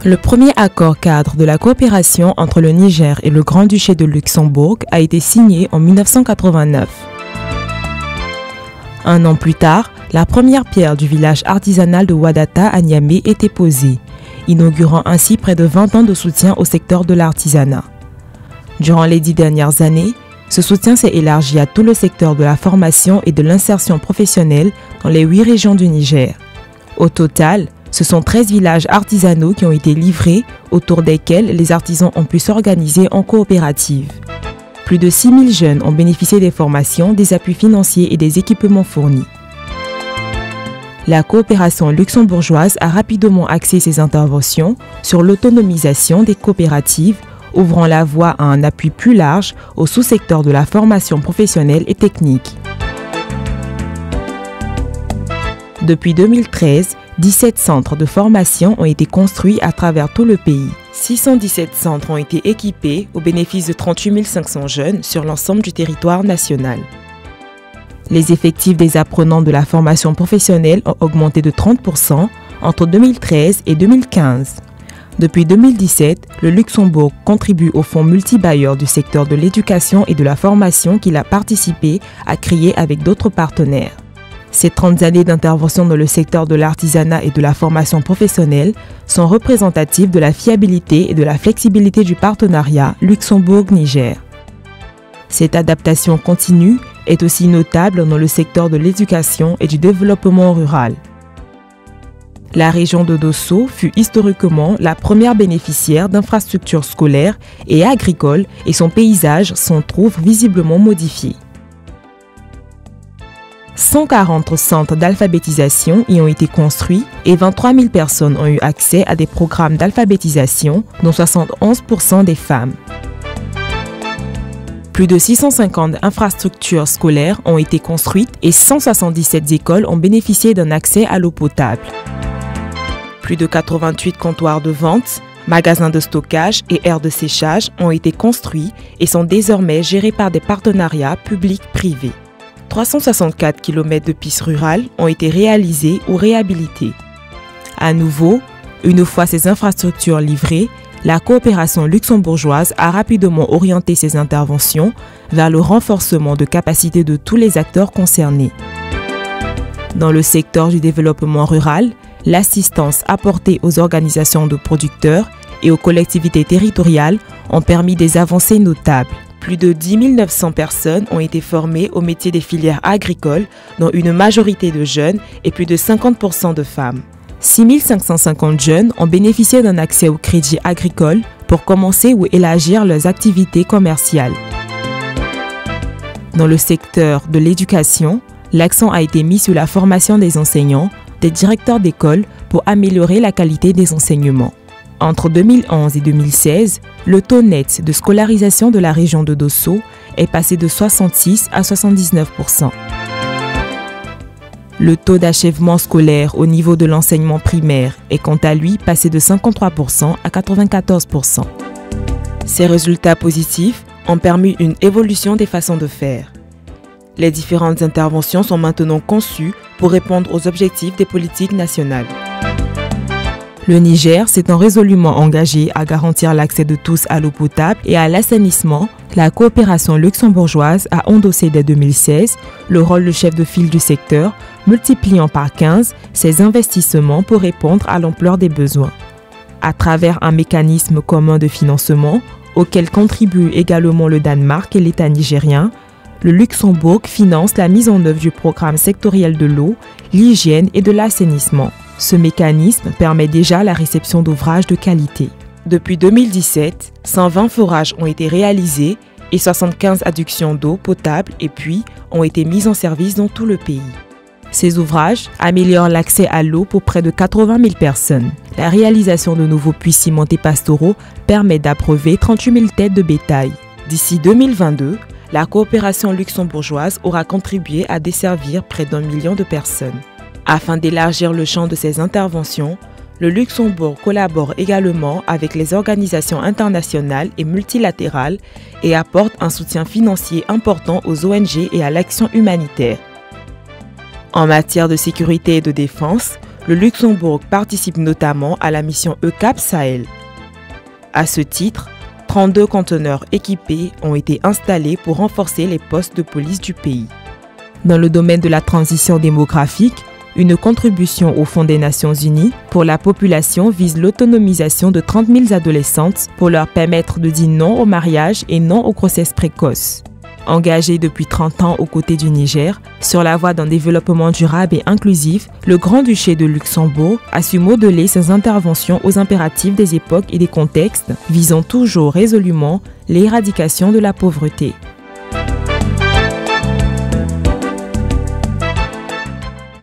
Le premier accord cadre de la coopération entre le Niger et le Grand-Duché de Luxembourg a été signé en 1989. Un an plus tard, la première pierre du village artisanal de Wadata à Niamey était posée, inaugurant ainsi près de 20 ans de soutien au secteur de l'artisanat. Durant les 10 dernières années, ce soutien s'est élargi à tout le secteur de la formation et de l'insertion professionnelle dans les 8 régions du Niger. Au total, ce sont 13 villages artisanaux qui ont été livrés, autour desquels les artisans ont pu s'organiser en coopérative. Plus de 6000 jeunes ont bénéficié des formations, des appuis financiers et des équipements fournis. La coopération luxembourgeoise a rapidement axé ses interventions sur l'autonomisation des coopératives, ouvrant la voie à un appui plus large au sous-secteur de la formation professionnelle et technique. Depuis 2013, 17 centres de formation ont été construits à travers tout le pays. 617 centres ont été équipés au bénéfice de 38 500 jeunes sur l'ensemble du territoire national. Les effectifs des apprenants de la formation professionnelle ont augmenté de 30% entre 2013 et 2015. Depuis 2017, le Luxembourg contribue au fonds multibailleur du secteur de l'éducation et de la formation qu'il a participé à créer avec d'autres partenaires. Ces 30 années d'intervention dans le secteur de l'artisanat et de la formation professionnelle sont représentatives de la fiabilité et de la flexibilité du partenariat Luxembourg-Niger. Cette adaptation continue est aussi notable dans le secteur de l'éducation et du développement rural. La région de Dosso fut historiquement la première bénéficiaire d'infrastructures scolaires et agricoles et son paysage s'en trouve visiblement modifié. 140 centres d'alphabétisation y ont été construits et 23 000 personnes ont eu accès à des programmes d'alphabétisation, dont 71% des femmes. Plus de 650 infrastructures scolaires ont été construites et 177 écoles ont bénéficié d'un accès à l'eau potable. Plus de 88 comptoirs de vente, magasins de stockage et aires de séchage ont été construits et sont désormais gérés par des partenariats publics-privés. 364 km de pistes rurales ont été réalisées ou réhabilitées. À nouveau, une fois ces infrastructures livrées, la coopération luxembourgeoise a rapidement orienté ses interventions vers le renforcement de capacités de tous les acteurs concernés. Dans le secteur du développement rural, l'assistance apportée aux organisations de producteurs et aux collectivités territoriales ont permis des avancées notables. Plus de 10 900 personnes ont été formées au métier des filières agricoles, dont une majorité de jeunes et plus de 50% de femmes. 6 550 jeunes ont bénéficié d'un accès au crédit agricole pour commencer ou élargir leurs activités commerciales. Dans le secteur de l'éducation, l'accent a été mis sur la formation des enseignants, des directeurs d'école pour améliorer la qualité des enseignements. Entre 2011 et 2016, le taux net de scolarisation de la région de Dosso est passé de 66 à 79%. Le taux d'achèvement scolaire au niveau de l'enseignement primaire est quant à lui passé de 53% à 94%. Ces résultats positifs ont permis une évolution des façons de faire. Les différentes interventions sont maintenant conçues pour répondre aux objectifs des politiques nationales. Le Niger s'étant résolument engagé à garantir l'accès de tous à l'eau potable et à l'assainissement, la coopération luxembourgeoise a endossé dès 2016 le rôle de chef de file du secteur, multipliant par 15 ses investissements pour répondre à l'ampleur des besoins. À travers un mécanisme commun de financement, auquel contribuent également le Danemark et l'État nigérien, le Luxembourg finance la mise en œuvre du programme sectoriel de l'eau, l'hygiène et de l'assainissement. Ce mécanisme permet déjà la réception d'ouvrages de qualité. Depuis 2017, 120 forages ont été réalisés et 75 adductions d'eau potable et puits ont été mis en service dans tout le pays. Ces ouvrages améliorent l'accès à l'eau pour près de 80 000 personnes. La réalisation de nouveaux puits cimentés pastoraux permet d'abreuver 38 000 têtes de bétail. D'ici 2022, la coopération luxembourgeoise aura contribué à desservir près d'1 million de personnes. Afin d'élargir le champ de ses interventions, le Luxembourg collabore également avec les organisations internationales et multilatérales et apporte un soutien financier important aux ONG et à l'action humanitaire. En matière de sécurité et de défense, le Luxembourg participe notamment à la mission ECAP Sahel. À ce titre, 32 conteneurs équipés ont été installés pour renforcer les postes de police du pays. Dans le domaine de la transition démographique, une contribution au Fonds des Nations Unies pour la population vise l'autonomisation de 30 000 adolescentes pour leur permettre de dire non au mariage et non aux grossesses précoces. Engagé depuis 30 ans aux côtés du Niger, sur la voie d'un développement durable et inclusif, le Grand-Duché de Luxembourg a su modeler ses interventions aux impératifs des époques et des contextes, visant toujours résolument l'éradication de la pauvreté.